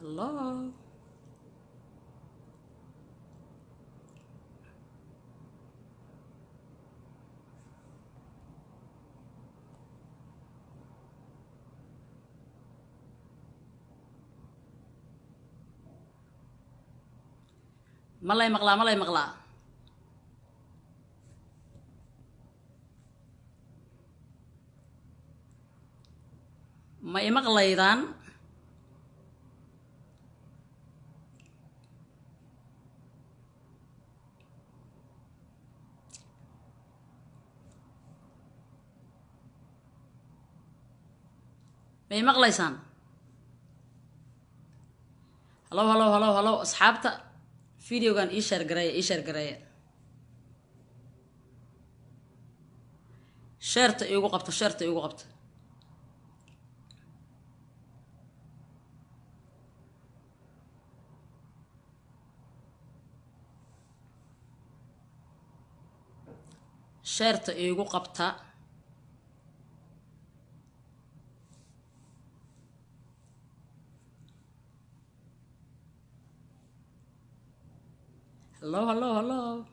الله ملاي مقلا ملاي مقلا ما يمقليدان ما يمقليسان هلو هلو هلو هلو أصحابتا فيديو كان إيشار قراية شيرت إيقو قبط شيرت إيقو قبط شيرت إيقو قبطة هلو هلو هلو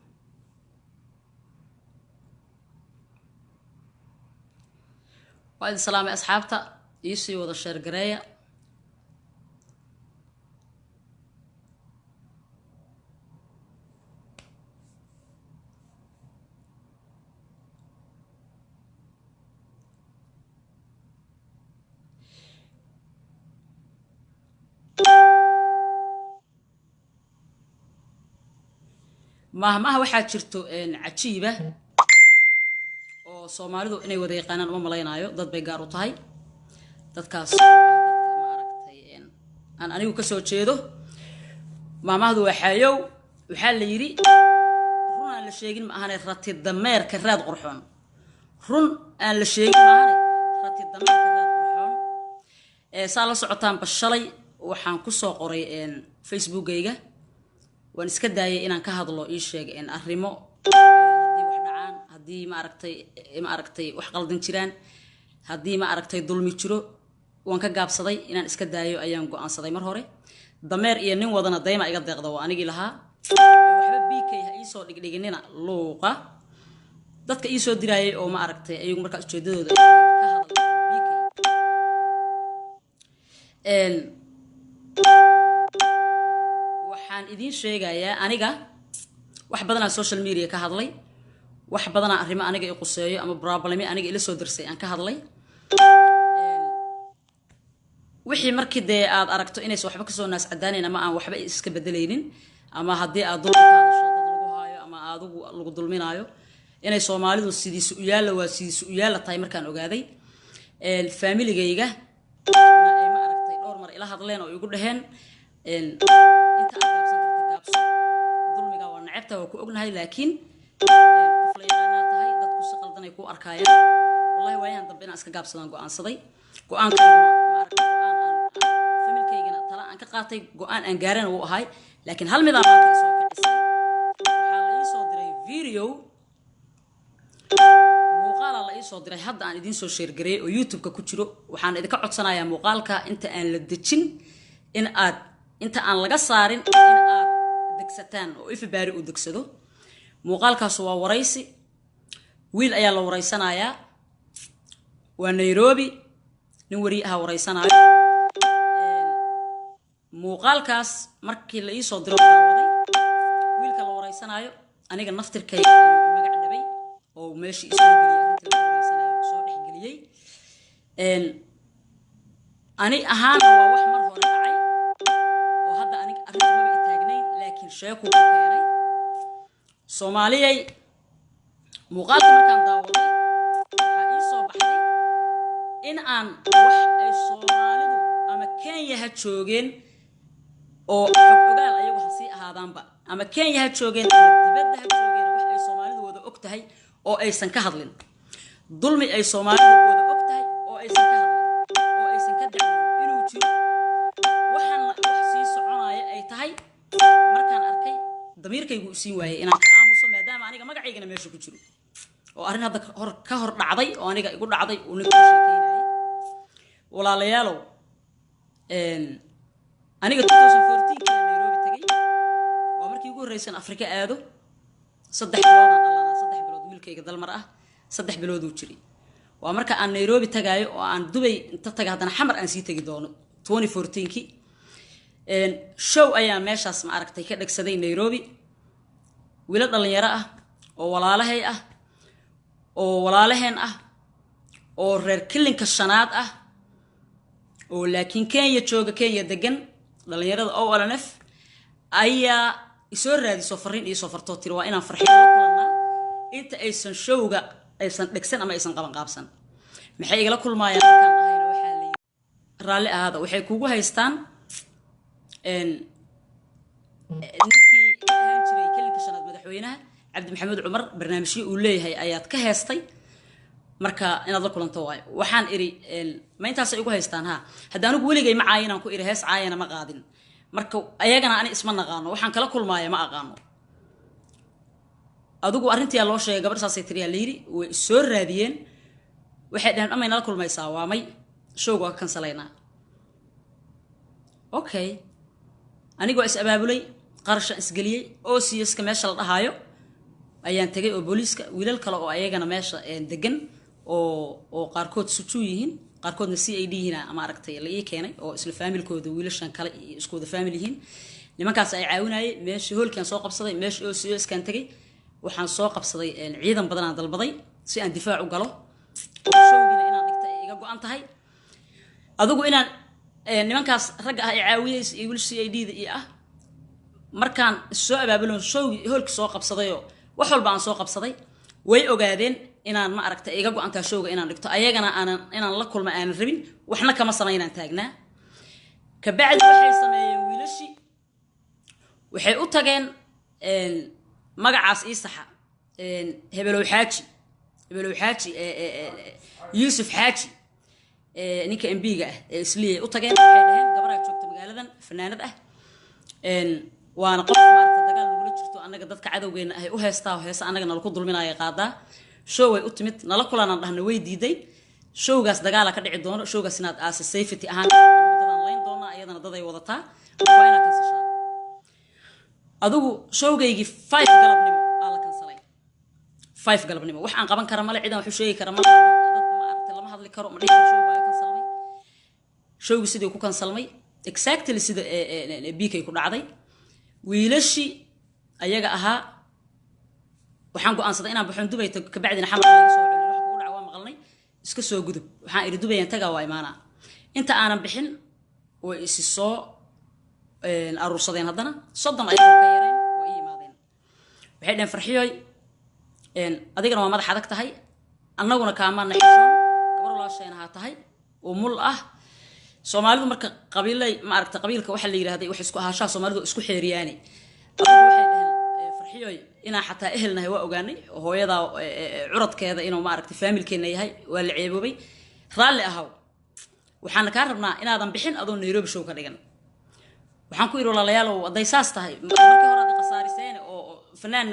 وايد السلام يا أصحابتا يسي وذا شير قراية مهما waxaa jirto cajiiba oo Soomaalidu inay wada yaqaanaan uma maleynaayo dad bay gaar u tahay dadkaas dadka ma aragtay aan anigu ka soo jeedo maamadu waxa la yiri run aan la sheegin ma ahanay rati dameerka raad qurxoon run aan la sheegin ma ahanay rati dameerka raad qurxoon saa la socotaan bashalay waxaan ku soo qoray Facebook-gayga waan iska daayay inaan ka hadlo ii sheeg arrimo hadii wax dhacaan hadii ma aragtay wax qaldan jiraan hadii ma aragtay dulmi jiro waan ka gaabsaday inaan iska daayo ayaan go'aansaday mar hore dameer iyo nin wadana dayma iga deeqdo waa anigi lahaa waxba BK ii soo dhigdhiginina luuqa dadka ii soo diraayay oo ma aragtay ayagu marka ujeedadooda ka hadlo BK waxaan idin sheegayaa aniga wax badan social media ka hadlay wax badan arrimo aniga ay quseeyo ama problemi aniga ila soo dirsay aan ka hadlay wixii markii aad aragto inay waxba ka soo naas cadaaneen ama aan waxba iska bedelaynin ama hadii aad dulmigaada soo dad lagu haayo ama aadigu lagu dulminaayo inay Soomaalidu sidiisu u yaala tahay markaan ogaaday family-gayga ay ma aragtay dhowr mar ila hadleen oo igu dhaheen inta dulmiga waa nacabta waa ku ognahay laakiin qof la yaqaan tahay dadku si qaldan ay ku arkayaan wallahi waayaan dambe inaan iska gaabsadaan go'aansaday go'aanka ma aragtay familkaygana tala aan ka qaatay go'aan aan gaaran oo ahay laakiin hal mid aan ka soo kicisay waxa la ii soo diray video muuqaal la ii soo diray hadda aan idin soo share gareey oo YouTube-ka ku jiro waxaan idinka codsanayaa muuqaalka inta aan la dejin in aad inta aan laga saarin in aad degsataan oo ifbaari u degsado muuqaalkaas waa waraysi wiil ayaa la waraysanayaa waa Nairobi nin wari ah waraysanaayo muuqaalkaas markii la ii soo diro daawaday wiilka la waraysanaayo aniga naftirkayga magac dhabay oo meeshii isoo galiyay arinta la waraysanaayo soo dhexgeliyay ani ahaan waa wax mar hore dhacay oo hadda aniga arrinta ma taagnayn laakiin sheeko ku keenay Soomaaliyay muuqaalka markaan daawaday waxa ii soo baxday in aan wax ay Soomaalidu ama Kenya ha joogeen oo xog ogaal ayagu hasii ahaadaanba ama Kenya ha joogeen dibadda ha joogeen wax ay Soomaalidu wada og tahay oo aysan ka hadlin dulmi ay Soomaalidu wada og tahay oo aysan ka hadlin oo aysan ka dacwin inuu jiro waxaan wax sii soconaya ay tahay markaan arkay damiirkaygu u siin waayay inaan ka aamuso maadaama aniga magacaygana meesha ku jiro oo arrin hadda ka hor dhacday oo aniga igu dhacday oo ninka sheekeynay walaalayaalow aniga 2014 Nairobi tagay waa markii ugu horreysay Afrika aado 3 bilood aan dhalanaa 3 bilood wiilkayga dalmar ah 3 bilood uu jiray waa marka aan Nairobi tagaayo oo aan Dubai inta taga hadana xamar aan sii tagi doono 2014 show ayaa meeshaas ma aragtay ka dhagsaday Nairobi wiilal dhalinyaro ah oo walaalahay ah oo walaalaheen ah oo reer kilinka shanaad ah oo laakiin Kenya jooga Kenya degan dhalinyarada oo OLNF ayaa isoo raadiso fariin iyo soo farto tiri waa inaan farxiyo la kulanaa inta aysan showga aysan dhagsan ama aysan qaban qaabsan maxay igala kulmaayaan markaan ahayna waxa la raalli ahada waxay kugu haystaan ninkii ahaan jiray kilinka shanaad madaxweynaha Cabdi Maxamed Cumar barnaamijyo uu leeyahay ayaad ka heestay marka inaad la kulanto waay waxaan iri ma intaas ay ugu haystaan ha hadda anigu weligay ma caayinaan ku iri hees caayina ma qaadin marka ayagana ani isma naqaano waxaan kala kulmaaya ma aqaano adigu arintii loo sheegay gabadhaas ay tiriyaa leeyri way soo raadiyeen waxay dhahan ama inala kulmaysaa waa may showga ka kansaleynaa okay anigu is abaabulay qarash isgaliyay oo siiska meesha la dhahayo ayaan tagay oo booliiska wiilal kale oo ayagana meesha degan oo qaarkood suju yihiin qaarkoodna CID hina ama aragtay la ii keenay oo isla familkooda wiilashan kale isku wada family yihiin nimankaas ay caawinayay meesha hoolkan soo qabsaday meesha oo CISkan tagay waxaan soo qabsaday ciidan badan aan dalbaday si aan difaac u galo showgina inaan dhigta iga go'an tahay adigu inaan nimankaas rag ah ay caawiyay iyo wiil CID iyo ah markaan soo abaabulon showgi hoolka soo qabsadayo wax walba aan soo qabsaday way ogaadeen inaan ma aragtay iga go'antaa showga inaan dhigto ayagana inaan la kulma aan rabin waxna kama sameynaan taagnaa ka bacdi waxay sameeyeen wiilashi waxay u tageen magacaas Isaxa Hebelow Xaaji Yusuf Xaaji ninka MB-ga ah isliye u tageen waxay dhaheen gabar joogta magaaladan fanaanad ah waana qof maarta dagaal lagu jirto anaga dadka cadawgeena ah u heestaa heesa anaga nala ku dulminaya qaadaa show way u timid nala kulanaan dhahna way diiday showgaas dagaal ka dhici doono showgaas inaad aas safety ahaan dadaan leen doona ayadana dad ay wadataa waa ina kansashaa adigu showgaygi 5 galabnimo ala kansalay 5 galabnimo wax aan qaban kara male ciidan wax u sheegi kara male dad ma aragtay lama hadli karo ma dhigay show waa kansalmay showgi sidii ku kansalmay exactly sida BK ku dhacday wiilashi ayaga ahaa waxaan go'aansaday inaan baxoon Dubai ka bacdina xamar laga soo celiyo wax ugu dhaca waa maqalnay iska soo gudub waxaan iri Dubai aan tagaa waa imaana inta aanan bixin way isi soo aruursadeen haddana 30 ay ka yareen way yimaadeen waxay dhan farxiyoy adigana waa madax adag tahay annaguna kaamana xishoon gabar walaashayna ha tahay oo mul ah Soomaalidu marka qabiilay ma aragta qabiilka waxa la yiraahday wax isku ahaashaa Soomaalidu isku xeeriyaani adigu waxay dhahan farxiyoy ina xataa ehelnahay waa ogaanay hooyada curadkeeda inuu ma aragtay familkeena yahay waa la ceeboobay raalli ahaw waxaan ka rabnaa inaadan bixin adoo Nairobi show ka dhigan waxaan ku iri walaalayaal waday saas tahay markii hore aad qasaariseen oo fanaan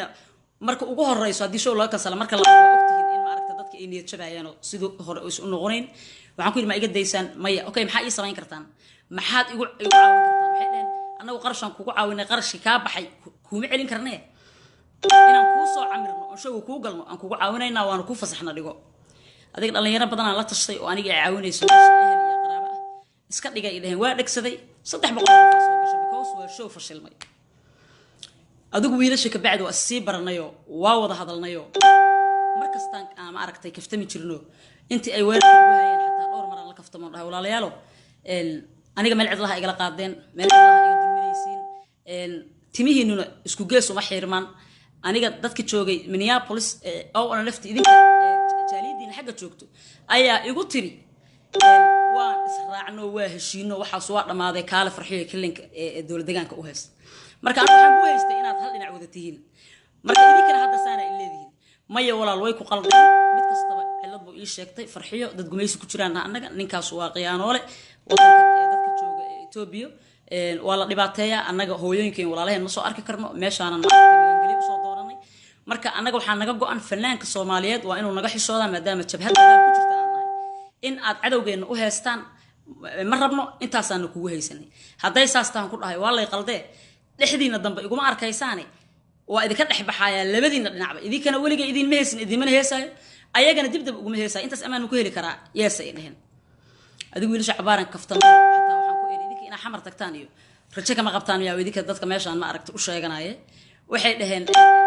marka ugu horeyso hadii show laga kansala marka la ogtihiin in ma aragta dadka ay niyad jabayaan sidoo hore u noqoneen waxaan ku iri ma iga deysaan maya okay maxaa ii sameyn kartaan maxaad igu caawin kartaan waxay dheen anagu qarashan kugu caawinay qarashki ka baxay kuma celin karnaa inaan ku soo camirno oo show ku galno aan kugu caawinayna waan ku fasaxna dhigo adiga dhalinyaro badan aan la tashay oo aniga caawinayso ehel iyo qaraabo ah iska dhigay ideen waa dhagsaday 300 qof soo gashay because waa show fashilmay adigu wiilasha ka bacdi waa sii baranayo waa wada hadalnayo markastaan aan aragtay kaftami jirno intii ay weerarka ugu hayeen xataa dhowr mar la kaftamo dhahay walaalayaalo aniga meel cidlaha igala qaadeen meel cidlaha iga dulminaysiin timihiinuna isku gees uma xirmaan aniga dadka joogay Minneapolis oo aan lafti idinka jaalidiina xagga joogto ayaa igu tiri waan israacno waa heshiino waxa soo dhamaaday kaala farxiyo kilinka dawlad deegaanka u hees marka aan waxaan ku haystay inaad hal dhinac wada tihiin marka idinkana hadda saana ileediin maya walaal way ku qaldan mid kastaba cilad buu ii sheegtay farxiyo dad gumaysi ku jiraan annaga ninkaas waa qiyaanoole wadanka dadka jooga Itoobiya waa la dhibaateeyaa annaga hooyooyinkeen walaalaheen ma soo arki karno meeshaanan maaragtay soo dooranay marka annaga waxaan naga go'an fanaanka Soomaaliyeed waa inuu naga xishoodaa maadaama jabhad dagaal ku jirta aan nahay in aad cadawgeena u heestaan ma rabno intaasaan kugu haysanay hadday saastaan ku dhahay waa lay qaldee dhexdiina dambe iguma arkaysaane waa idinka dhex baxayaa labadiina dhinacba idinkana weliga idinma heesin idinmana heesaayo ayagana dibdib uguma heesaayo intaas amaan ku heli karaa yeesa ay dhaheen adigu wiilasha cabaaran kaftan xataa waxaan ku iri idinka inaa xamar tagtaan iyo rajo kama qabtaan yaa idinka dadka meeshaan ma aragta u sheeganaaye waxay dhaheen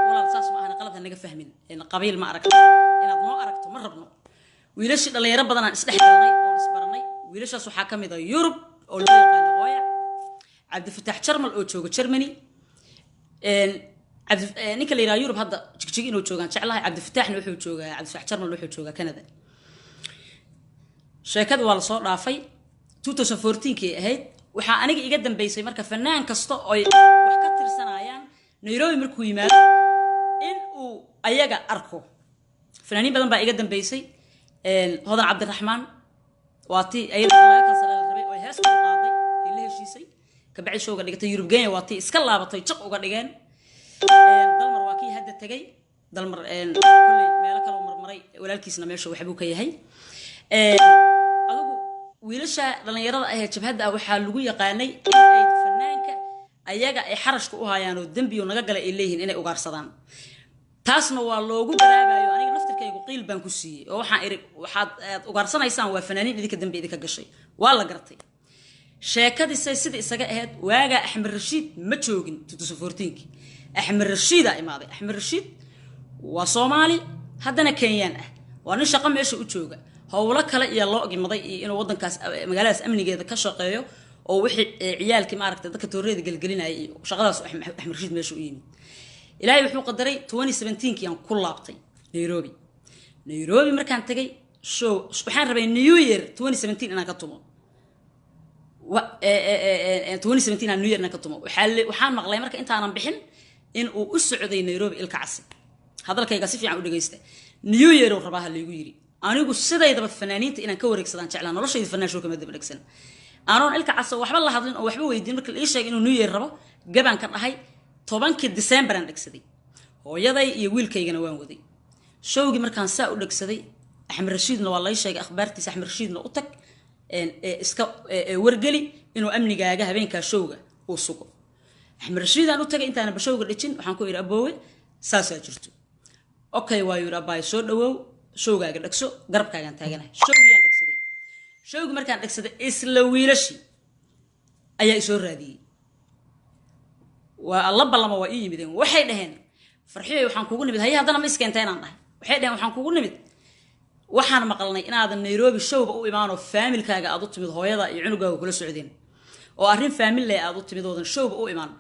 walaal saas ma ahna qalad naga fahmin qabiil ma aragta inaad noo aragto ma rabno wiilashii dhalinyaro badan aan isdhex galnay oo isbaranay wiilashaas waxaa ka mid ah Yurub oo loo yaqaan Hooya Cabdifataax Jarmal oo jooga Germany ninka la yiraahdo Yurub hadda jigjig inuu joogaan jeclahay Cabdifataaxna wuxuu joogaa Cabdifataax Jarmal wuxuu joogaa Canada sheekada waa la soo dhaafay 2014kii ahayd waxaa aniga iga dambeysay marka fanaan kasta oo wax ka tirsanayaan Nairobi markuu yimaado in uu ayaga arko fanaaniin badan baa iga dambeysay hodan Cabdiraxmaan waati ayada laga kasalay rabay oo hees ku qaaday ila heshiisay ka bacay showga dhigtay Yurub Kenya waati iska laabatay jiq uga dhigeen dalmar waa kii hadda tagay dalmar kulay meel kale oo marmaray walaalkiisna meesha waxbuu ka yahay adigu wiilasha dhalinyarada ah ee jabhada waxaa lagu yaqaanay ay fanaanka ayaga ay xarashku u hayaan oo dambiyo naga galay ay leeyihiin inay ugaarsadaan taasna waa loogu daraabayo aniga naftirkaygu qiil baan ku siiyay oo waxaan iri waxaad ugaarsanaysan waa fanaaniin idinka dambi idinka gashay waa la gartay sheekadii sida isaga ahayd waaga Axmed Rashiid ma joogin 2014kii Axmed Rashiid ay imaaday Axmed Rashiid waa Soomaali haddana Kenyan ah waa nin shaqo meesha u jooga hawlo kale iyo loo ogmaday inuu wadankaas magaaladaas amnigeeda ka shaqeeyo oo wixii ciyaalkii ma aragtay dadka tooreeda galgalinayay shaqadaas Axmed Rashiid meesha u yimid ilaahay wuxuu qadaray 2017kii aan ku laabtay Nairobi markaan tagay show waxaan rabay New Year 2017 inaan ka tumo 2017 aan New Year inaan ka tumo waxaan maqlay marka intaanan bixin in uu u socday Nairobi ilka casi hadalkayga si fiican u dhageystay New Year oo rabaha leegu yiri anigu sidaydaba fanaaniinta inaan ka wareegsadaan jeclaan noloshayda fanaan show kama dib dhagsan aanon ilka casi waxba la hadlin oo waxba weydiin marka la ii sheegay inuu New Year rabo gaban ka dhahay 10kii December aan dhagsaday hooyaday iyo wiilkaygana waan waday showgi markaan saa u dhagsaday Axmed Rashiidna waa la ii sheegay akhbaartiisa Axmed Rashiidna u tag iska wargali inuu amnigaaga habeenka showga uu sugo Axmed Rashiid aan u tagay intaan bashowga dhicin waxaan ku iri aboowe saasa jirto okay waa yura baay soo dhawow showgaaga dhagso garabkaagan taaganahay showgiyaan dhagsaday showgi markaan dhagsaday isla wiilashi ayaa soo raadiyay waa alla balama waa ii yimideen waxay dhaheen farxiyo waxaan kugu nimid haye haddana ma iskeentay inaan dhahay waxay dhaheen waxaan kugu nimid waxaan maqalnay inaadan Nairobi showba u imaano familkaaga aad u timid hooyada iyo cunugaaga kula socdeen oo arrin family aad u timid oodan showba u imaan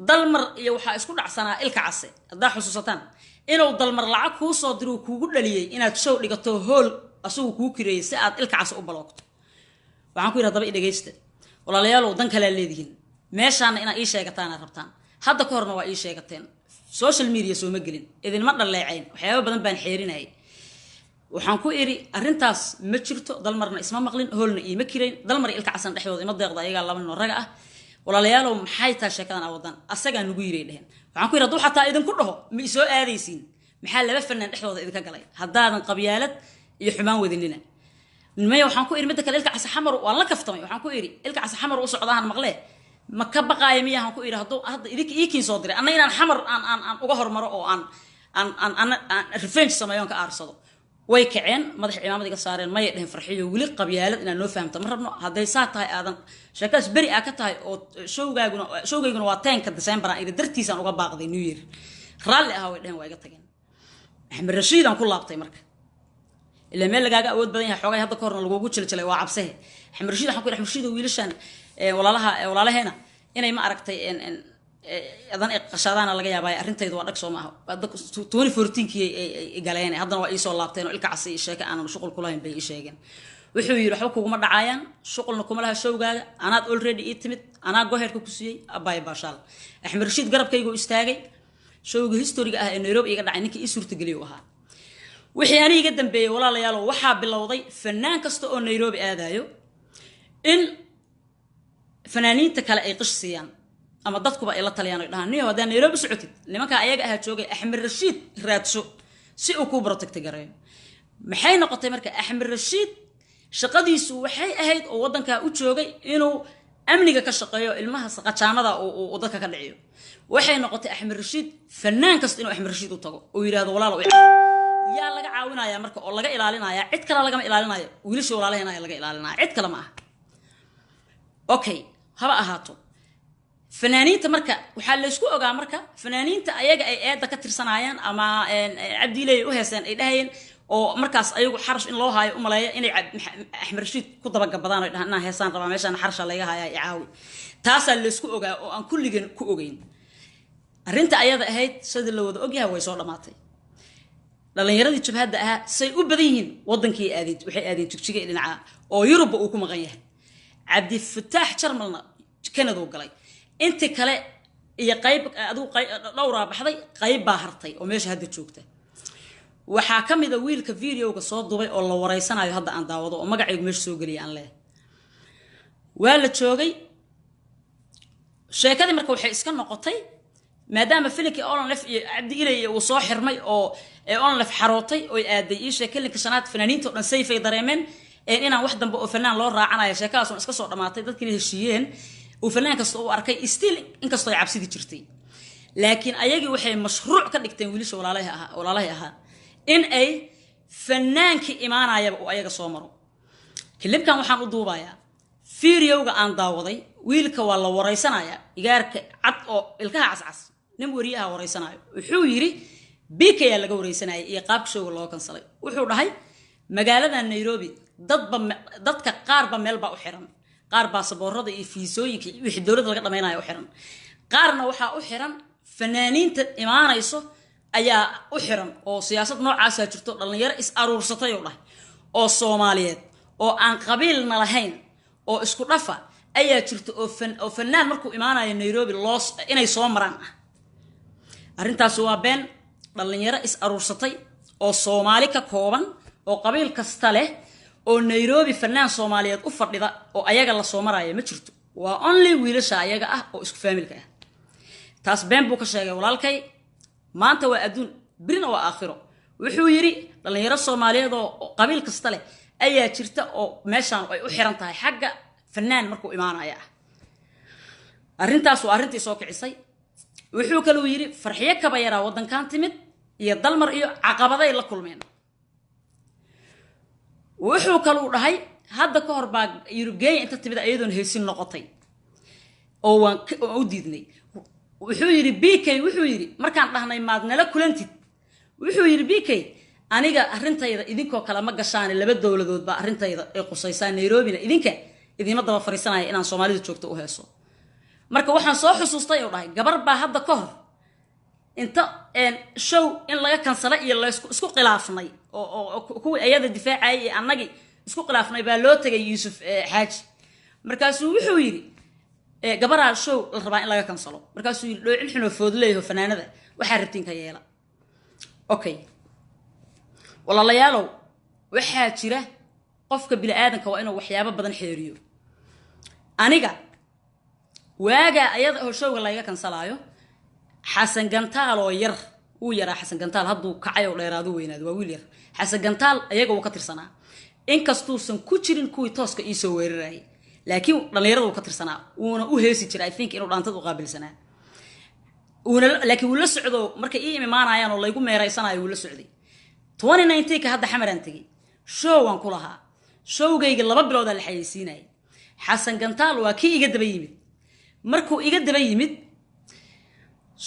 dalmar iyo waxa isku dhacsanaa ilka case hadaa xusuusataan inuu dalmar lacag ku soo diro kuugu dhaliyay inaad show dhigato hool asagu kuu kireeyay si aad ilka case u baloogto waxaan ku yiraahdaa dhageysta walaalayaal dan kale leedihiin meeshaan ina ii sheegataan rabtaan hadda ka horna waa ii sheegateen social media soo ma gelin idin ma dhaleecayn waxyaabo badan baan xeerinayay waxaan ku iri arintaas ma jirto dalmarna isma maqlin hoolna ii ma kireyn dalmar ilka casan dhexdooda ima deeqda ayaga laba nin raga ah walaalayaal maxay taa sheekadan awadan asaga nugu yiri dhaheen waxaan ku iri dad xataa idin ku dhaho ma soo aadaysiin maxaa laba fanaan dhexdooda idinka galay haddaadan qabyaalad iyo xumaan wadinina nimay waxaan ku iri mid kale ilka cas xamar waa la kaftamay waxaan ku iri ilka cas xamar u socdaan maqle ma ka baqaay miyahan ku iri hadda idinka soo diray anna inaan xamar aan uga hormaro oo aan revenge sameeyon ka aarsado way kaceen madax ciidamada iga saareen may dhahin farxiyo wili qabyaalad inaan noo fahamto ma rabno haday saa tahay aadan sheekaas bari ka tahay oo showgayguna waa 10ka December aan dartiisan uga baaqday New Year raalli ah way dhahin waa iga tageen Axmed Rashiid aan ku laabtay marka ilaa meel lagaaga awood badan yahay xoogay hadda ka horna lagu jiljalay waa cabsahe Axmed Rashiid waxaan ku iri Axmed Rashiid wiilashan walaalaheena inay ma aragtay adan qashadana laga yaabay arintaydu waa dhag soo maaha 2014kii ay galeen haddana waa ii soo laabteen oo ilka casi sheeka aan shuqul ku lahayn bay ii sheegeen wuxuu yiri waxba kugu ma dhacayaan shuqulna kuma laha showgaaga anaad already ii timid anaa goheerka ku siiyay abay baashal Axmed Rashiid garabkaygu istaagay showga historiga ah ee Nairobi iga dhacay ninkii ii suurtageliyo ahaa wixii aniga iga dambeeyay walaalayaal waxa bilowday fanaan kasta oo Nairobi aadayo in fanaaniinta kale ay qishsiyaan ama dadkuba ay la taliyaan ay dhahaan niyo hadaan Nairobi socotid nimanka ayaga ah joogay Axmed Rashiid raadso si uu ku protect gareeyo maxay noqotay marka Axmed Rashiid shaqadiisu waxay ahayd oo wadanka u joogay inuu amniga ka shaqeeyo ilmaha saqajaamada oo dadka ka dhiciyo waxay noqotay Axmed Rashiid fanaan kasta inuu Axmed Rashiid u tago oo yiraahdo walaalo yaa laga caawinaya marka oo laga ilaalinaya cid kale laga ilaalinayo wiilasha walaalaheenaya laga ilaalinaya cid kale ma aha okay haba ahaato fanaaniinta marka waxa la isku ogaa marka fanaaniinta ayaga ay eeda ka tirsanayaan ama Cabdiilay u heeseen ay dhahayeen oo markaas ayagu xarash in loo haayo u maleeyo inay Axmed Rashiid ku dabagabadaan oo dhahnaa heesaan raba meeshan xarash laga haayaa caawi taas la isku ogaa oo aan kulligan ku ogeyn arinta ayada ahayd sida la wada ogyahay way soo dhamaatay dhalinyaradii jabhada ah say u badan yihiin wadankii aadid waxay aadeen jigjiga dhinaca oo Yurub uu ku maqan yahay Cabdi Fataax Jarmalna Canada uu galay inta kale iyo qayb aduu dhowr baxday qayb baa hartay oo meesha hadda joogta waxa kamid ah wiilka video-ga soo dubay oo la wareysanayo hadda aan daawado oo magacaygu meesha soo galiyay aan leeyahay waa la joogay sheekadii marka waxay iska noqotay maadaama filimkii Olanlef iyo Cabdiilay uu soo xirmay oo Olanlef xarootay oo aaday ii sheekelinka shanaad fanaaniinta oo dhan sayfay dareemeen inaan wax dambe oo fanaan loo raacanayo sheekadaas oo iska soo dhamaatay dadkii heshiiyeen oo fanaan kasta uu arkay still in kastoo ay cabsidi jirtay laakiin ayagii waxay mashruuc ka dhigteen wiilasha walaalahay ahaa in ay fanaanki imaanayaba oo ayaga soo maro kilibkan waxaan u duubayaa video-ga aan daawaday wiilka waa la wareysanaya igaarka cad oo ilkaha cascas nin wariyaha wareysanayo wuxuu yiri BK yaa laga wareysanayay iyo qaabka showga loo kansalay wuxuu dhahay magaalada Nairobi dadka qaar ba meel ba u xiran qaar ba saboorada iyo fiisooyinka wixii dawladda laga dhameeyay u xiran qaarna waxa u xiran fanaaniinta imaanayso ayaa u xiran oo siyaasad noocaas ah jirto dhalinyaro is aruursatay oo dhahay oo Soomaaliyeed oo aan qabiilna lahayn oo isku dhafa ayaa jirto oo fanaan markuu imaanayo Nairobi loos inay soo maraan arintaas waa been dhalinyaro is aruursatay oo Soomaali ka kooban oo qabiil kasta leh oo Nairobi fanaan Soomaaliyeed u fadhida oo ayaga la soo maraayo ma jirto waa only wiilasha ayaga ah oo isku familka ah taas been buu ka sheegay walaalkay maanta waa adduun birina waa aakhiro wuxuu yiri dhalinyaro Soomaaliyeed oo qabiil kasta leh ayaa jirta oo meeshan ay u xiran tahay xagga fanaan markuu imaanaya arintaas waa arintii soo kicisay wuxuu kale uu yiri farxiye kaba yaraa wadankan timid iyo dalmar iyo caqabaday la kulmeen wuxuu kale uu dhahay hadda ka hor baa Yurubgeey inta timid ayadoon heesin noqotay oo waan u diidnay wuxuu yiri BK wuxuu yiri markaan dhahnay maad nala kulantid wuxuu yiri BK aniga arintayda idinkoo kala ma gashaan laba dawladood ba arintayda ay qusaysaa Nairobina idinma daba fariisanaya inaan Soomaalida joogto u heeso marka waxaan soo xusuustay oo dhahay gabar baa hadda ka hor inta show in laga kansala iyo la isku khilaafnay oo kuwa ayada difaacay ee annagi isku khilaafnay baa loo tagay Yuusuf Xaaji markaasuu wuxuu yiri gabaraa show la rabaa in laga kansalo markaasuu yiri dhoocil xino foodleeyo fanaanada waxa rabtiin ka yeela okay walaalayaalow waxaa jira qofka bini aadanka waa inuu waxyaabo badan xeeriyo aniga waaga ayada oo showga laga kansalaayo Xasan Gantaal oo yar uu yaraa Xasan Gantaal hadduu kacay oo dheeraado weynaad waa wiil yar Xasan Gantaal ayaga uu ka tirsanaa in kastuu san ku jirin kuwii tooska ii soo weeraray laakiin dhalinyaradu ka tirsanaa uuna u heesi jiray I think inuu dhaantad u qaabilsanaa laakiin uu la socdo markay ii imaanayaan oo laygu meeraysanayo uu la socday 2019 ka hadda xamaran tagay show aan ku lahaa showgayga 2 bilood la xayeysiinay Xasan Gantaal waa kii iga daba yimid markuu iga daba yimid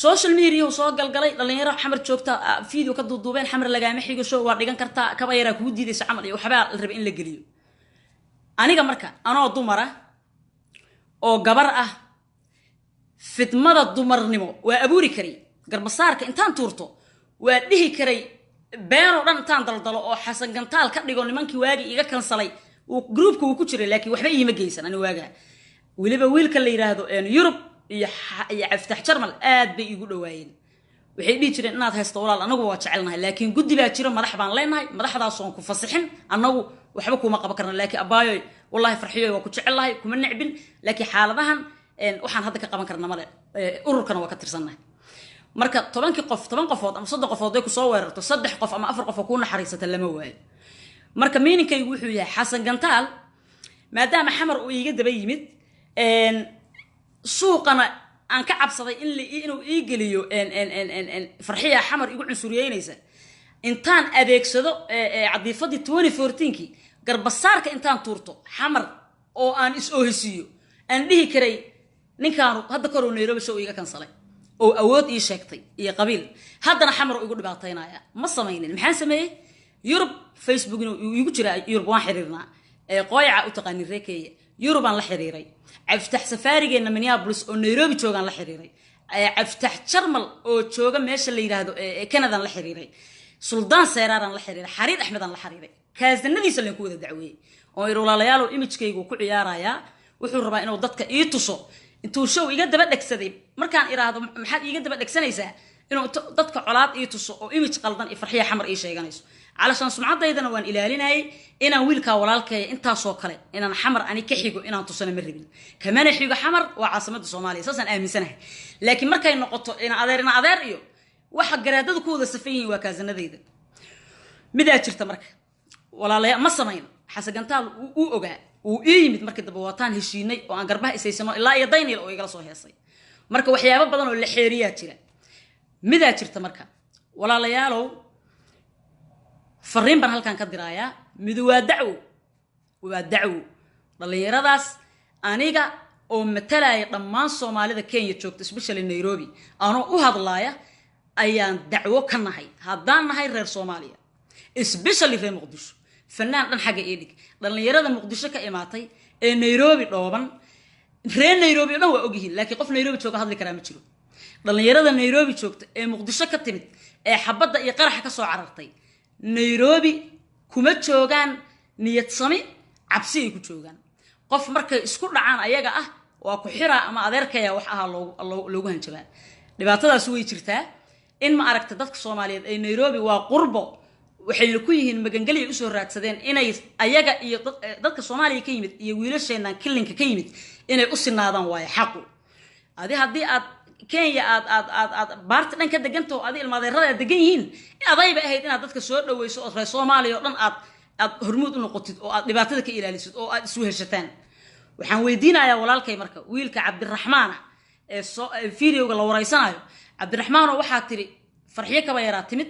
social media soo galgalay dhalinyaro xamar joogta video ka duuduubeen xamar lagaama xigo show waa dhigan kartaa kaba yara ku diidayso camal iyo waxba la raba in la geliyo aniga marka anoo dumara oo gabar ah fitmada dumarnimo waa abuuri kari garbasaarka intaan tuurto waa dhihi karay been oo dhan intaan daldalo oo Xasan Gantaal ka dhigo nimankii waagi iga kansalay uu groupka uu ku jiray laakiin waxba iima geysan ani waaga waliba wiilka la yiraahdo Yurub iyo Cabdi Jarmal aad bay igu dhawaayeen waxay dhigi jireen inaad haysto walaal anagu waa jecelnahay laakiin guddi baa jiro madax baan leenahay madaxdaas oo ku fasixin anagu waxba kuma qaban karna laakiin abaayo wallahi farxiyo waa ku jecelahay kuma nicbin laakiin xaaladahan waxaan hadda ka qaban karnaa male ururkana waa ka tirsannahay marka 10 qofood ama 3 qofood ay ku soo weerarto 3 qof ama 4 qof oo ku naxariisata lama waayo marka meaninkaygu wuxuu yahay xasan gantaal maadaama xamar uu iiga daba yimid suuqana aan ka cabsaday inuu ii geliyo farxiya xamar igu cunsuriyeynaysa intaan adeegsado cadiifadii 2014kii garbasaarka intaan tuurto xamar oo aan is oohisiiyo aan dhihi karay ninkaanu hadda koruu Nairobi show iga kansalay oo awood ii sheegtay iyo qabiil haddana xamar igu dhibaataynaya ma samaynin maxaan sameeyay Yurub Facebook inuu igu jira Yurub waan xiriirnaa qooyaca u taqaani reekeeya Yurub aan la xiriiray عفتح سفاريجنا منيابلس أو نيروبي جوجان لحريري عفتح شرمل أو جوجا ماشى اللي يرادو كندا لحريري سلطان سيران لحريري حرير أحمد لحريري كاز النبي صلى الله عليه وسلم دعوي أو يرولا ليالو إيمج كيجو كل عيارايا وحور ربع إنه ضدك يتصو انتو شو يقدر بدك سديب مركان إرادو محد يقدر بدك سنيسة إنه ضدك علاد يتصو أو إيمج قلدان إفرحية حمر إيش يجانيسو علشان سمعت أيضا وان إلهنا إن ويلك ولالك أنت صوكله إن حمر أنا كحيجو إن تصنع مريبين كمان يحيجو حمر وعاصمة الصومالية أساسا آمن سنة لكن مركا النقطة إن عذار إيو واحد جرادة كود السفين وكذا ذيذ مدة شرت مركا ولا لا ما صنعين حسب جنتال وأوجا وإيمت مركا دبواتان هشيني وأن قربها إسيسما لا يضيني لو يجلسوا هيصي مركا وحياة بدن ولا حيريات شرا مدة شرت مركا ولا لا يالو فرين بان halkan ka diraya mid waa dacwo dhalinyaradaas aniga oo matalaya dhammaan Soomaalida Kenya joogta especially Nairobi aanu u hadlaaya ayaan dacwo ka nahay hadaan nahay reer Soomaaliya especially reer Muqdisho fanaan dhan xaga eedig dhalinyarada Muqdisho ka imaatay ee Nairobi dhooban reer Nairobi dhan waa ogyihiin laakiin qof Nairobi jooga hadli kara ma jiro dhalinyarada Nairobi joogta ee Muqdisho ka timid ee xabada iyo qaraxa ka soo carartay Nairobi kuma joogan niyad sami cabsi ay ku joogan qof markay isku dhacaan ayaga ah waa ku xira ama adeerkaya wax aha loogu hanjabaa dhibaatadaas way jirtaa in ma aragta dadka Soomaaliyeed ay Nairobi waa qurbo waxay ku yihiin magangaliye u soo raadsadeen inay ayaga iyo dadka Soomaaliya ka yimid iyo wiilasheenan killinka ka yimid inay u sinaadaan way xaqu hadii aad Kenya aad baarta dhan ka deganto adii ilmaadeerada degan yihiin adayba ahayd inaad dadka soo dhaweyso oo reer Soomaaliya oo dhan aad hormuud u noqotid oo aad dhibaatada ka ilaalisid oo aad isu heshataan waxaan weydiinayaa walaalkay marka wiilka Cabdiraxmaan ee fiidiyowga la wareysanayo Cabdiraxmaan waxa tiri farxiye kaba yaraa timid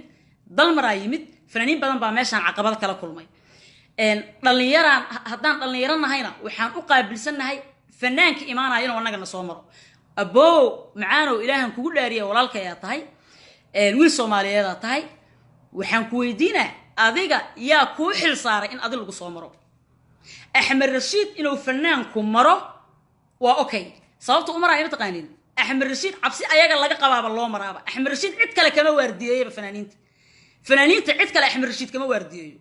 dalmara yimid fanaaniin badan baa meeshan caqabad kala kulmay dhalinyaraan haddaan dhalinyaranahyna waxaan u qaabilsanahay fanaanka imaanaya inuu anaga soo maro أبو معانو إلهن كقول داريا ولا الكيا تهاي الويل سوماليا تهاي وحن كويدينا أذيقا يا كوحل صار إن أذل قصامرو أحمد رشيد إنه فنان كمرو وأوكي صوت أمرا يبي تقانين أحمد رشيد عبسي أياك الله قباب الله مرابا أحمد رشيد عدك كما ورديه بفنانين عدك أحمد رشيد كما ورديه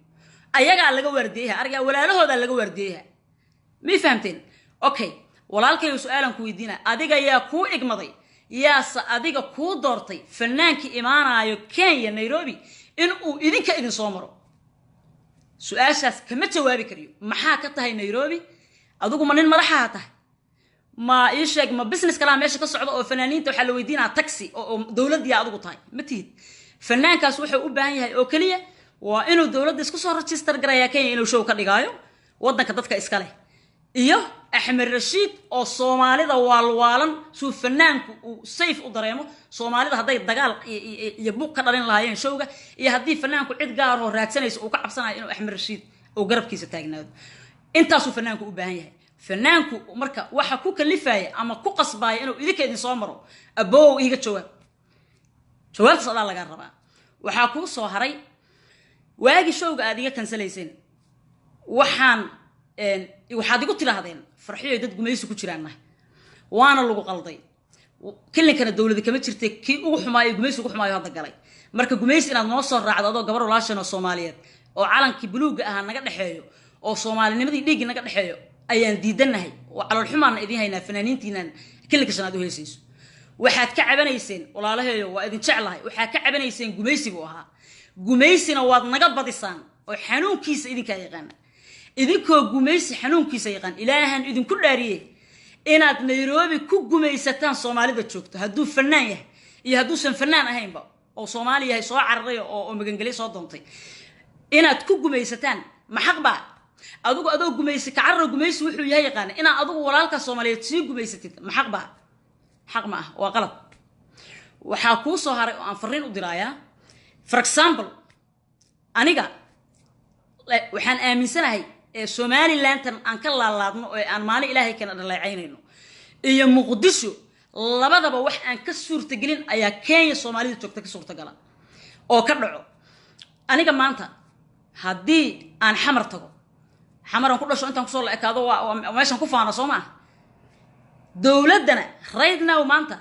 أياك الله ورديه أرجع ولا له هذا الله ورديه مي فهمتين أوكي walaalkay su'aalan ku weydiina adiga yaa ku igmaday yaasa adiga ku doortay fanaanki imaanayo Kenya Nairobi in uu idinka idin soo maro su'aashaas kama jawaabi kariyo maxaa ka tahay Nairobi adigu ma nin madaxa tahay ma ii sheeg ma business kala meesha ka socdo oo fanaaniinta waxa la weydiinaa taxi oo dawladda adigu tahay ma tihid fanaankaas wuxuu u baahan yahay oo kaliya waa inuu dawladda isku soo register gareeyaa Kenya inuu show ka dhigaayo wadanka dadka iska leh iyo أحمد رشيد أو صومالي ذا والوالن شو فنان وسيف ودريمه صومالي ذا هذا الدجال يبوك كدرين لهاين شوقة يهدي فنان كعد جار وراتسنيس وكعب سنة إنه أحمد رشيد وقرب كيس تاجنا أنت شو فنان كوباهيه فنان كمركا وحكو كلفاية أما كو قصباية إنه إذا كان صامره أبوه يجت شوال صلاة الله جربا وحكو صهري واجي شوقة هذه كنسليسين وحان waxaad igu tirahdeen farxiyo dad gumaysi ku jiraanna waana lagu qalday kilinkana dawladda kama jirtay kii ugu xumaayo gumaysi ugu xumaayo hadda galay marka gumaysi inaad noo soo raacdo adoo gabar walaashan oo Soomaaliyeed oo calankii buluuga ah naga dhaxeeyo oo Soomaalinimadii dhiig naga dhaxeeyo ayaan diidanahay oo calool xumaana idin haynaa fanaaniintiinan kilinka shanaad u heesayso waxaad ka cabanayseen walaalaheeyo waa idin jeclahay waxaad ka cabanayseen gumaysi buu ahaa gumaysina waad naga badisaan oo xanuunkiisa idinka yaqaan idinkoo gumaysi xanuunkiisa yaqaan ilaahan idinku dhaariyay inaad Nairobi ku gumaysataan Soomaalida joogto hadduu fanaan yahay iyo hadduusan fanaan ahaynba oo Soomaaliya soo cararay oo magangalay soo doontay inaad ku gumaysataan محقبة أدو جميس كعرّ جميس وحول يهي قان إن أدو ولالك الصومالية تسيب جميستي محقبة حق ما وغلط وحاكوسو هاري أنفرين ودرايا for example أنيقا وحان آمن سنة سومالي لانتن أنك الله لادنو أن مالي إلهي كان الله عينينو إيا مقدسو labadaba wax aan ka suurta gelin ayaa Kenya Soomaalida joogta ka suurta gala oo ka dhaco aniga maanta hadii aan xamar tago xamaran ku dhasho intaan ku soo la ekaado waa meeshan ku faano Soomaa dawladana right now maanta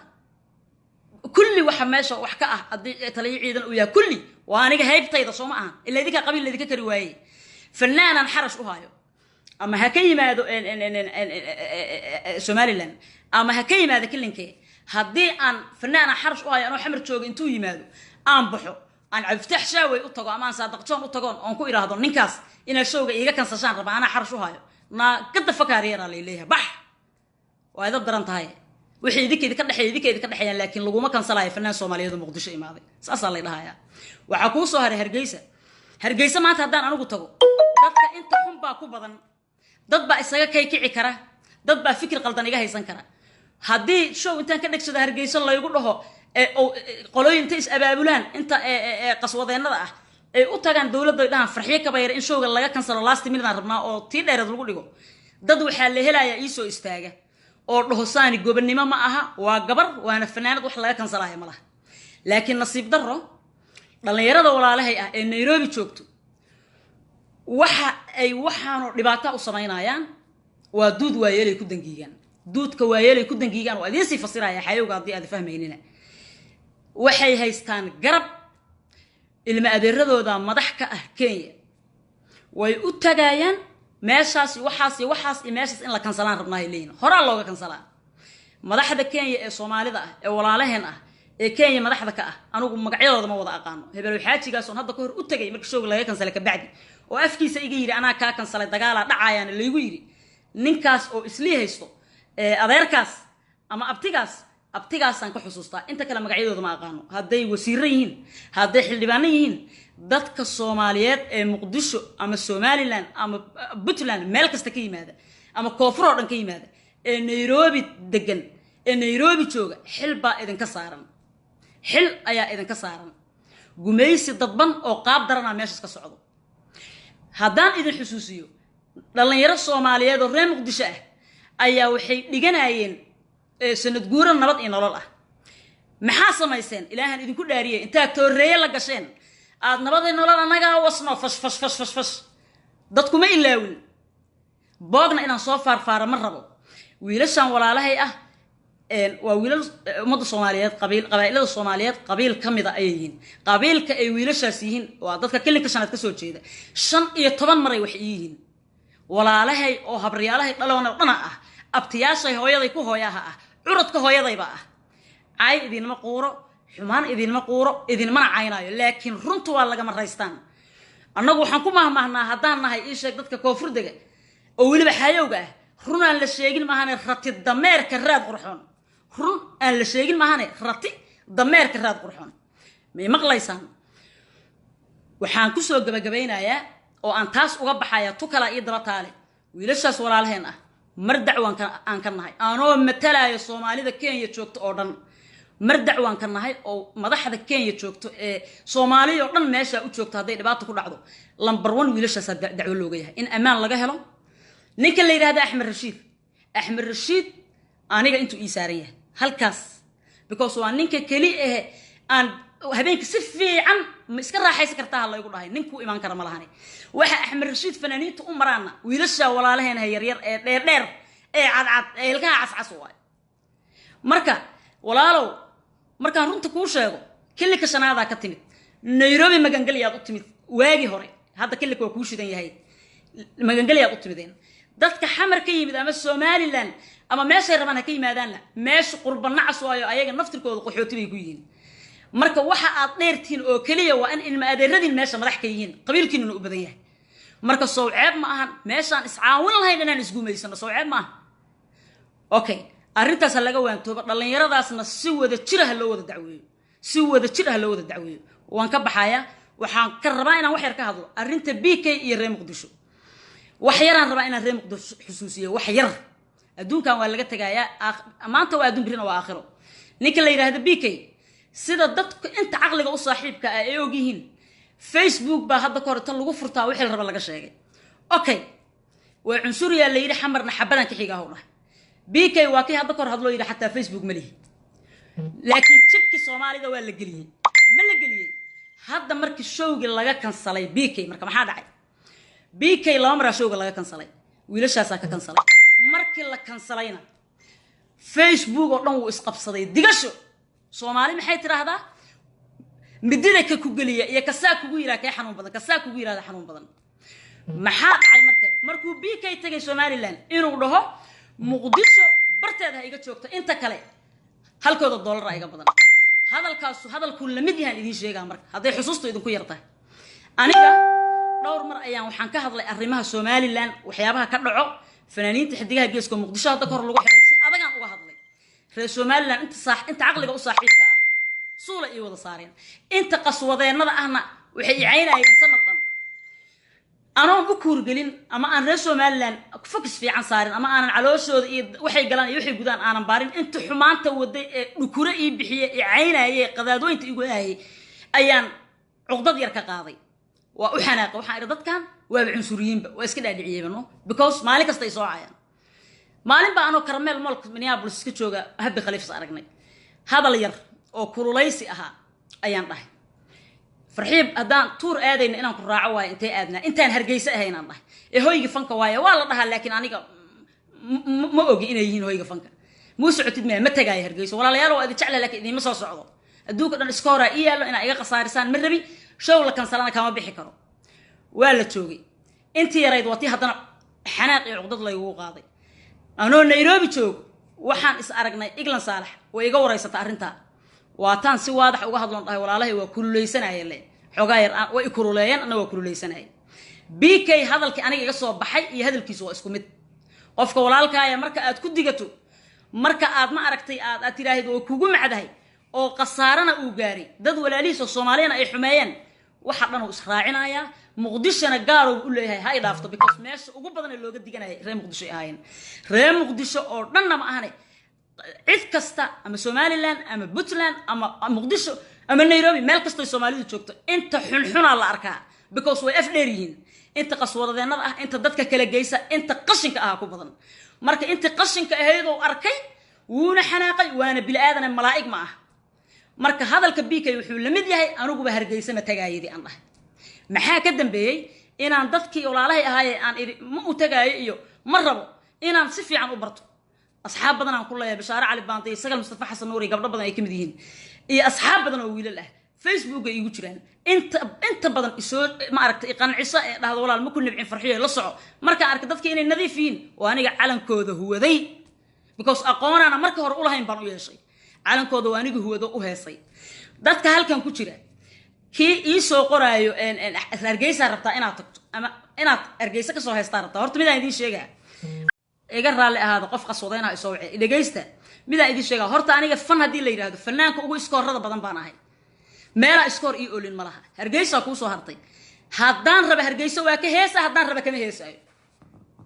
kulli waxa meesha wax ka ah hadii taliye ciidan uu yahay kulli waa aniga haybtayda Soomaa ila idinka qabiil idinka kari waayay fanaanan xarash u haayo ama ha ka yimaado Somaliland ama ha ka yimaado kilinkee hadii aan fanaana xarash u hayo anoo xamar joogo intuu yimaado aan baxo aan Cabdifatax Shaaway u tago ama aan Saadaqjoon u tago oo ku iraahdo ninkaas ina showga iiga kansashaan raba ana xarash u hayo na kada fakaariyana leeyahay bax waa idab daran tahay wixii idinkeeda ka dhaxeeyay laakiin laguma kansalayo fanaan Soomaaliyeed oo Muqdisho imaaday saas la dhahayaa waxa ku soo haray Hargeysa maanta hadaan anigu tago dadka inta xun baa ku badan dad baa isaga kici kara dad baa fikir qaldan iga haysan kara hadii show intaan ka dhagsado Hargeysa la igu dhaho qolooyinta is abaabulaan inta qaswadeennada ah ay u tagaan dawladda ay dhahan farxiye ka bayr in showga laga kansalo last minute aan rabnaa oo tii dheerad lagu dhigo dad waxa la helayaa ii soo istaaga oo dhaho saani gobonnimo ma aha waa gabar waana fanaanad wax laga kansalaayo malaha laakiin nasiib darro dhalinyarada walaalahay ah ee Nairobi joogto waxa ay waxaanu dhibaato u sameynayaan waa duud waayelay ku dangiigan duudka waayelay ku dangiigan waa idin si fasiraya xayowga hadii aad fahmaynina waxay haystaan garab ilma adeeradooda madax ka ah Kenya way u tagayaan meeshaas waxaas meeshaas in la kansalaan rabnaa leeyna hore looga kansalaa madaxda Kenya ee Soomaalida ah ee walaalaheen ah ee Kenya madaxda ka ah anigu magacyadooda ma wada aqaano hebel xaajigaas oo hadda ka hor u tagay markii showga laga kansalay ka bacdi oo afkiisa iga yiri ana ka kansalay dagaal dhacayaan leeyahay yiri ninkaas oo islii haysto adeerkaas ama abtigaas aan ka xusuustaa inta kale magacyadooda ma aqaano haday wasiirro yihiin haday xildhibaan yihiin dadka Soomaaliyeed ee Muqdisho ama Somaliland ama Puntland meel kasta ka yimaada ama koonfur oo dhan ka yimaada ee Nairobi degan ee Nairobi jooga xil baa idin ka saaran xil ayaa idin ka saaran gumaysi dadban oo qaab darana meesha ka socdo haddaan idin xusuusiyo dhalinyaro Soomaaliyeed oo reer Muqdisho ah ayaa waxay dhiganayeen sanad guura nabad iyo nolol ah maxaa samayseen ilaahan idinku dhaariyay inta tooreeyay la gasheen aad nabad iyo nolol anaga wasno fash dadku ma ilaawin boogna inaan soo faarfaaro ma rabo wiilashan walaalahay ah waa wiilal umada Soomaaliyeed qabiilada Soomaaliyeed qabiil kamida ay yihiin qabiilka ay wiilashaas yihiin waa dadka kilinka shanaad ka soo jeeda 15 maray wax yihiin walaalahay oo habriyaalahay dhaloona dhana ah abtiyaashay hooyaday ku hooyaha ah curadka hooyadayba ah ay idin ma quuro xumaan idin ma quuro idin mana caynaayo laakiin runtu waa laga maraystaan annagu waxaan ku mahmaahnaa hadaan nahay ii sheeg dadka koonfurdega oo waliba xayowga ah run aan la sheegin maahane rati dameerka raad qurxoon run aan la sheegin maahane rati dameerka raad qurxoon may maqlaysaan waxaan ku soo gabagabeynayaa oo aan taas uga baxaya tukala iyo daba taale wiilashaas walaalaheen ah mar dacwaan aan ka nahay aanoo matalaayo Soomaalida Kenya joogto oo dhan mar dacwaan ka nahay oo madaxda Kenya joogto ee Soomaaliya oo dhan meesha u joogto haday dhibaato ku dhacdo lambar 1 wiilashaas dacwo looga yahay in amaan laga helo ninka la yiraahdo Axmed Rashiid aniga intuu ii saaran yahay halkaas because waa ninka kali aan habeenka si fiican ma iska raaxaysan kartaa la igu dhahay ninku iman kara ma lahani waxa Axmed Rashiid fanaaniinta u maraana wiilasha walaalaheen yaryar ee dheer ee cadcad ee ilkaha cascas waay marka walaalow markaan runta ku sheego kilika shanaada ka timid Nairobi magangaliyaad u timid waagi hore hadda kilika waa ku shidan yahay magangaliyaad u timideen dadka xamar ka yimid ama Somaliland ama meeshay rabaan ka yimaadaan meesha qurban nacas waayo ayaga naftirkooda qaxooti bay ku yihiin marka waxa aad dheertiin oo kaliya waa in ilma adeeradin meesha madax ka yihiin qabiilkiina u badan yahay marka soo ceeb ma ahan meeshaan iscaawin lahayn inaan isguumeysano soo ceeb ma okay arintaas laga waantooba dhalinyaradaasna si wada jir ah loo wada dacweeyo waan ka baxaya waxaan ka rabaa inaan wax yar ka hadlo arrinta BK iyo reer Muqdisho wax yaraan rabaa inaan reer Muqdisho xusuusiyo wax yar adduunkan waa laga tagayaa maanta waa adduun birina waa aakhiro ninka la yiraahdo BK sida dadku inta aqliga u saaxiibka ah ay ogyihiin Facebook ba hadda ka hor tan lagu furtaa wixii la raba laga sheegay okay way cunsuriya la yiri xamarna xabadan ka xiga hawlaha BK waa kii hadda ka hor hadloo yiri xataa Facebook ma lihi laakiin chipki Soomaalida waa la geliyay ma la geliyay hadda markii showgi laga kansalay BK marka maxaa dhacay BK laba mar showga laga kansalay wiilashaas ka kansalay markii la kansalayna Facebook oo dhan wuu isqabsaday digasho Soomaali maxay tiraahdaa midida ka ku galiya iyo ka saa kugu yiraahdo ka xanuun badan ka saa kugu yiraahdo xanuun badan maxaa dhacay markuu BK tagay Somaliland inuu dhaho Muqdisho barteeda iga joogto inta kale halkooda dollar iga badan hadalku la mid yahay idin sheegaa marka haday xusuusto idin ku yartahay aniga dhowr mar ayaan waxaan ka hadlay arrimaha Somaliland waxyaabaha ka dhaco fanaaniinta xidigaha geeska Muqdisho hadda kor lagu xiray si adagaan uga hadlay reer Somaliland inta aqliga u saaxiibka ah suula iyo wada saareen inta qaswadeennada ahna waxay icaynayeen sanadan anoo u kuurgelin ama aan reer Somaliland focus fiican saarin ama aanan calooshooda iyo waxay galaan iyo waxay gudaan aanan baarin inta xumaanta waday ee dhukura ii bixiyay icaynayay qadaadooyinta igu aayay ayaan cuqdad yar ka qaaday waa u xanaaqay waxaan iri dadkan waa cunsuriyiinba waa iska dhaadhiciyeen because maalin kasta ay soo caayaan maalin baa anoo Carmel Mall Minneapolis ka jooga habbi khaliifs aragnay hadal yar oo kululaysi aha ayaan dhahay farxiib hadaan tour aadayna inaan ku raaco waay intee aadna intaan hargeysa ahaynaan dhahay ee hoyga fanka waaya waa la dhahaa laakiin aniga ma ogi inay yihiin hoyga fanka muu socotid ma tagaay hargeysa walaalayaal waa idin jecel laakiin idin ma soo socdo adduunka dhan iska hora iyaalo ina iga qasaarisaan ma rabi show la kansalana kama bixi karo waa la joogay intii yarayd wati haddana xanaaq iyo cuqdad la igu qaaday anoo Nairobi joog waxaan is aragnay Iglan Saalax way iga wareysata arrinta waataan si waadax uga hadloon dhahay walaalahay waa kululeysanayeen xogaa yar way kululeeyeen ana waa kululeysanayeen BK hadalkii aniga iga soo baxay iyo hadalkiisu waa isku mid qofka walaalkaaya marka aad ku digato marka aad ma aragtay aad tiraahdo oo kugu macdahay oo qasaarana uu gaaray dad walaalihiis oo Soomaaliyeena ay xumeeyeen waxa dhan uu israacinaya Muqdishona gaar uu leeyahay hay dhaafto because meesha ugu badan ee looga diganay reer Muqdisho ahayn reer Muqdisho oo dhanna ma ahane cid kasta ama Somaliland ama Puntland ama Muqdisho ama Nairobi meel kasta oo Soomaalidu joogto inta xunxuna la arkaa because way afdheerihiin inta qaswadadeennada ah inta dadka kala geysa inta qashinka ah ku badan marka inta qashinka ahayd oo arkay wuuna xanaaqay waana bil aadan malaa'ig ma ah marka hadalka BK wuxuu la mid yahay anuguba hargeysa ma tagaayidi aan dhahay maxaa ka dambeeyay inaan dadkii walaalahay ahaayeen aan ma u tagaayo iyo ma rabo inaan si fiican u barto asxaab badan aan ku leeyahay Bashaara Cali Baantay Sagal Mustafa Xasan Nuuri gabdho badan ay kamid yihiin iyo asxaab badan oo wiilal ah Facebook ay igu jiraan inta badan isoo ma aragtay qanciso ee dhahdo walaal ma ku nibcin farxiyo la soco marka arkay dadkii inay nadiif yihiin oo aniga calankooda huwaday because aqoonana marka hore u lahayn baan u yeeshay calankooda waa aniga huwado u heesay dadka halkan ku jira kii ii soo qoraayo Hargeysa rabtaa inaad tagto ama inaad Hargeysa ka soo heystaa rabtaa horta midaan idin sheegaa iga raali ahaado qof qaswadayna ay soo wacay dhageysta midaan idin sheegaa horta aniga fan hadii la yiraahdo fanaanka ugu iskoorada badan baan ahay meela iskoor ii olin malaha Hargeysa ku soo hartay haddaan raba Hargeysa waa ka heesa haddaan raba kama heesaayo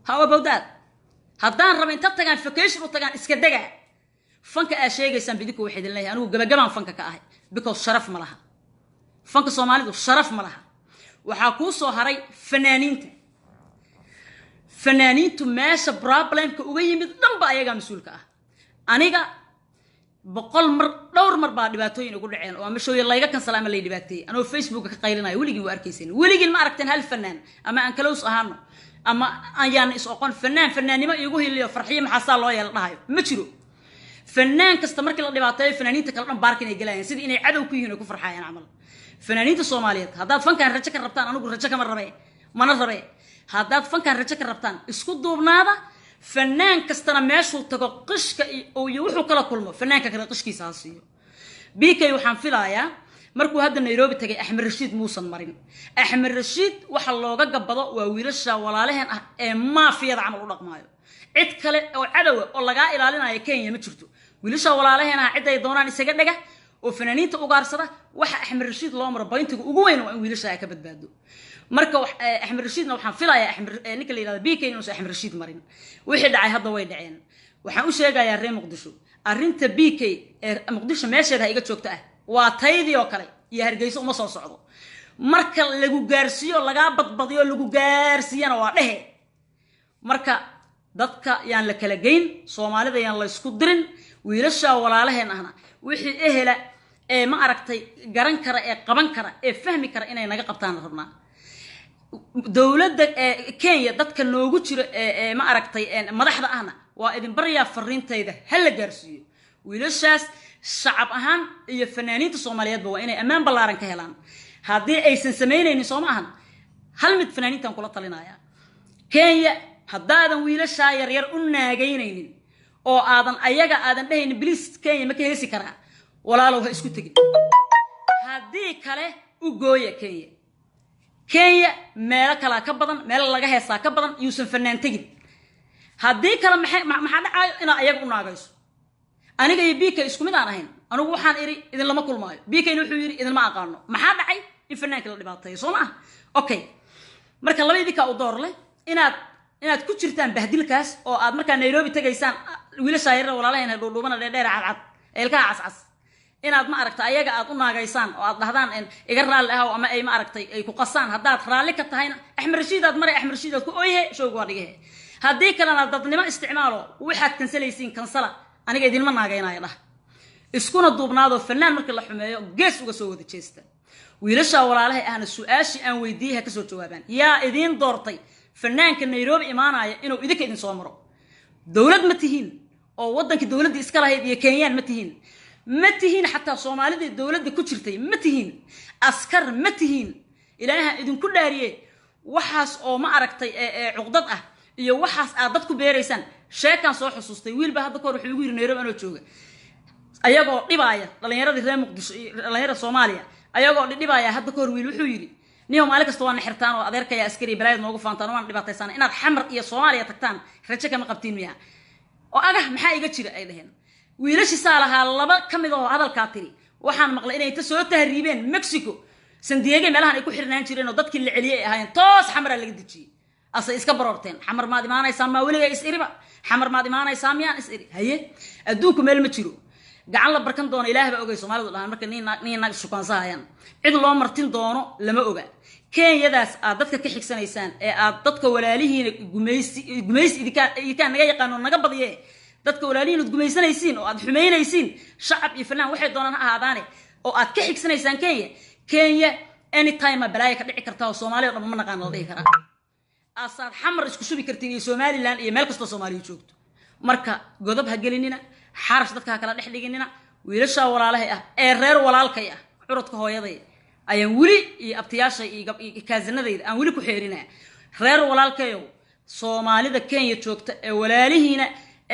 how about that haddaan raba inta tagaan vacation u tagaan iska daga fanka aa sheegaysan bidinku waxay idin leeyahay anigu gabagabaan fanka ka ahay because sharaf ma laha fanka Soomaalidu sharaf ma laha waxa ku soo haray fanaaniintu meesha problemka uga yimid dhanba ayaga mas'uulka ah aniga dhowr mar baa dhibaatooyin ugu dhaceen oo ama shooyay layga kansalaama lay dhibaatay anoo Facebook ka qaylinayo weligii waa arkaysan weligii ma aragteen hal fanaan ama aan close ahaano ama ayaan is oqon fanaanimo igu hiliyo farxiyo maxaa loo yeel dhahayo ma jiro fanaan kasta markii la dhibaateeyo fanaaniinta kala dhan baarkin ay galayaan sidii inay cadow ku yihiin oo ku farxayaan amal fanaaniinta Soomaaliyeed haddaad fankaan rajo ka rabtaan anigu rajo kama rabay mana rabay haddaad fankaan rajo ka rabtaan isku duubnaada fanaan kastana meeshuu tago qishka iyo wuxuu kala kulmo fanaanka kale qishkiisa ha siiyo BK waxaan filayaa markuu hadda Nairobi tagay Axmed Rashiid muusan marin Axmed Rashiid waxa looga gabado waa wiilasha walaalaheen ah ee maafiyada camal u dhaqmaayo cid kale oo cadow oo laga ilaalinayo Kenya ma jirto wiilasha walaalaheen ah cid ay doonaan isaga dhaga وفنانين تأجارسده وح أحمد رشيد الله مر بينتك وجوين وإن ويلش هيك بدبادو مركو أحمد رشيد لو حنفلا يا أحمد نيك اللي هذا بيكين وش أحمد رشيد مرين وحد عي هذا وين دعين وحنوش يا جاي الريم مقدشو أرنت بيكي مقدشو ماشي هذا هيك شوكته واتايدي وكلي يهرجيس وما صعده مركا لجو جارسيو لجا بدبضيو لجو جارسيانا وعليه مركا dadka yaan la kala geyn Soomaalida yaan la isku dirin wiilasha walaalaheen ahna wixii ehela ee ma aragtay garan kara ee qaban kara ee fahmi kara inay naga qabtaan rabnaa dawladda Kenya dadka noogu jiro ee ma aragtay madaxda ahna waa idin baryaa fariintayda hal la gaarsiiyo wiilashaas shacab ahaan iyo fanaaniinta Soomaaliyeed waa inay amaan ballaaran ka helaan haddii aysan sameynaynin Soomahan hal mid fanaaniintan kula talinaya Kenya haddaadan wiilasha yar yar u naagaynaynin oo aadan ayaga aadan dhahayn biliis Kenya ma ka heesi karaa walaalow ha isku tagin haddii kale u gooya Kenya meel kala ka badan meel laga heesaa ka badan yuusan fanaan tagin haddii kale maxaa dhacayo ina ayaga u naagayso aniga iyo BK isku mid aan ahayn anigu waxaan iri idin lama kulmaayo BK wuxuu yiri idin ma aqaano maxaa dhacay in fanaanka la dhibaateeyo soo ma okay marka labadii ka u door leh inaad ku jirtaan bahdilkaas oo aad marka Nairobi tagaysaan wiilasha yar walaalaheen dhuudhuubana dheer cad eelka cascas inaad ma aragtay ayaga aad u naagaysaan oo aad dhahdaan in iga raali ah ama ay ma aragtay ay ku qasaan haddaad raali ka tahayna Axmed Rashiid aad maray Axmed Rashiid ku ooyay shoog waa dhigay haddii kalena dadnimo isticmaalo waxaad kansalaysiin kansala aniga idin ma naagaynayo dhah iskuna duubnaado fanaan markii la xumeeyo gees uga soo wada jeesta wiilasha walaalahay ahna su'aashi aan weydiiyay ka soo jawaabaan yaa idin doortay fanaanka Nairobi imaanaya inuu idinka idin soo maro dawlad ma tihiin oo wadanka dawladda iska lahayd iyo Kenyaan ma tihiin hatta Soomaalida dawladda ku jirtay ma tihiin askar ma tihiin ilaaha idin ku dhaariyay waxaas oo ma aragtay cuqdad ah iyo waxaas aad dad ku beeraysan sheekan soo xusuustay wiilba hadda koor wuxuu ugu yiri Nairobi anoo jooga ayagoo dhibaaya dhalinyaradii reer Muqdisho dhalinyarada Soomaaliya ayagoo dhibaaya hadda koor wiil wuxuu yiri niyo maalin kasta waan xirtaan oo adeerkaya askari balaad noogu faantaan waan dhibaataysan inaad xamar iyo Soomaaliya tagtaan rajo kama qabtiin miya oo aga maxaa iga jira ay dhaheen wiilashi saalaha laba kamid oo hadalka tiri waxaan maqlay inay ta soo tahriibeen Mexico San Diego meelahan ay ku xirnaan jireen oo dadkii la celiyay ahaayeen toos xamar laga dejiyay asa iska baroorteen xamar maad imaanaysaa ma waliga is iriba xamar maad imaanaysaa miyaan is iri haye adduunku meel ma jiro gacan la barkan doono ilaahay baa ogay Soomaalidu dhahan marka nin naag shukaansaayaan cid loo martin doono lama oga Kenyadaas aad dadka ka xigsanaysaan ee aad dadka walaalihiin gumaysi idinka naga yaqaan oo naga badiyay dadka walaalihiin gumaysanaysiin oo aad xumeynaysiin shacab iyo fanaan waxay doonaan ha ahaadaane oo aad ka xigsanaysaan Kenya anytime balaaya ka dhici kartaa oo Soomaaliya dhamma naqaan la dhihi karaa asaad xamar isku shubi kartiin iyo Somaliland iyo meel kasta Soomaaliya joogto marka godob ha gelinina xarash dadka kala dhex dhiginina wiilasha walaalahay ah ee reer walaalkay ah curudka hooyaday ayaan wili iyo abtiyaasha iyo kaasanadayda aan wili ku xeerinaa reer walaalkayo Soomaalida Kenya joogta ee walaalihiina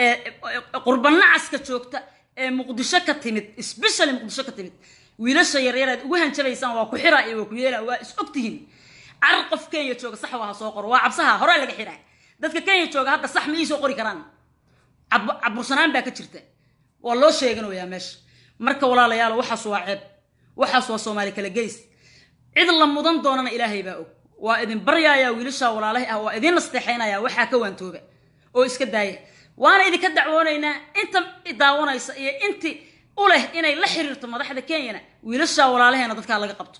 ee qurban aska joogta ee Muqdisho ka timid especially Muqdisho ka timid wiilasha yar yar aad ugu hanjabaysan waa ku xiraa iyo ku yeela waa is ogtihiin arqaf Kenya jooga sax waa soo qor waa cabsaha hore laga xiraa dadka Kenya jooga hadda sax ma soo qori karaan abursanaan baa ka jirta waa loo sheeganayaa meesha marka walaalayaal waxaas waa ceeb waxaas waa Soomaali kala geys cid la mudan doonana Ilaahay baa og waa idin baryaaya wiilasha walaalahay ah waa idin nasteexaynaya waxa ka waantooba oo iska daaya waana idinka dacwoonaynaa inta daawanaysa iyo inti u leh inay la xiriirto madaxda Kenya wiilasha walaalaheena dadka laga qabto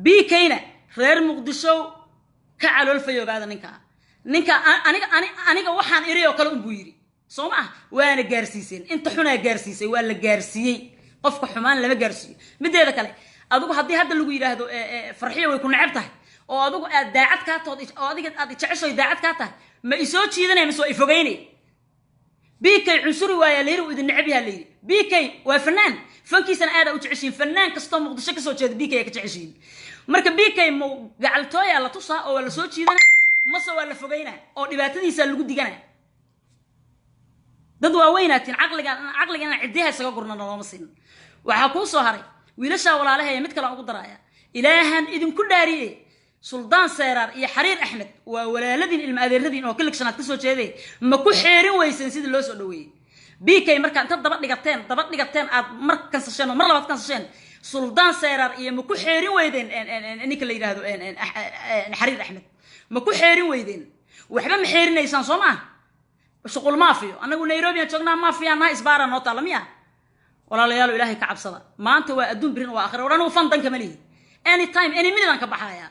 BKna reer Muqdisho ka calool fayoobaada ninka aniga waxaan iri oo kale u buu yiri Sooma waana gaarsiiseen inta xunaa gaarsiisay waa la gaarsiiyay qofka xumaan lama gaarsiiyo mideeda kale adigu hadii hadda lagu yiraahdo farxiyo way ku nacab tahay oo adigu aad daacad ka tood oo adiga aad jeceshay daacad ka tahay ma isoo jiidanay ma soo ifogeynay BK cunsuri waa leeyahay idin nacab yahay leeyahay BK waa fanaan fankiisana aad u jeceshiin fanaan kasto Muqdisho ka soo jeeda BK ka jeceshiin marka BK ma gacaltooya la tusaa oo la soo jiidanay ma soo waa la fogeynaa oo dhibaatadiisa lagu diganaa dad waaweynatin aqligan cidiyaha isaga gurna looma siin waxa ku soo haray wiilasha walaalahay mid kale ugu daraaya ilaahan idin ku dhaariyay suldaan seerar iyo xariir axmed waa walaaladin ilma adeeradin oo kaliksanaad ka soo jeeday ma ku xeerin weysan sidii loo soo dhaweeyay بيكي مركا انت دبا دغتين اد مر كنسشين مر لباد كنسشين سلطان سيرار iyo ma ku xeerin weydeen ninka la yiraahdo xariir axmed ma ku xeerin weydeen waxba ma xeerinaysan Soomaa shaqul maafiyo anagu Nairobi aan joognaa maafiyaana isbaara noo talamiya walaalayaal ilaahay ka cabsada maanta waa adduun birin waa aakhir warana fan danka malihi anytime any minute aan ka baxaya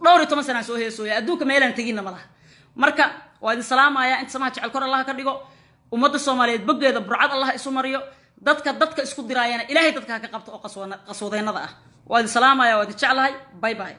dhowr 10 sano soo heesooya adduunka meelan tagina malaha marka waa idin salaamaya inta samaha jecel kor Allah ka dhigo ummadda Soomaaliyeed bogeeda burcad Allah isu mariyo dadka isku diraayana ilaahay dadka ka qabto oo qaswadeynada ah waa idin salaamaya waa idin jeclahay bye bye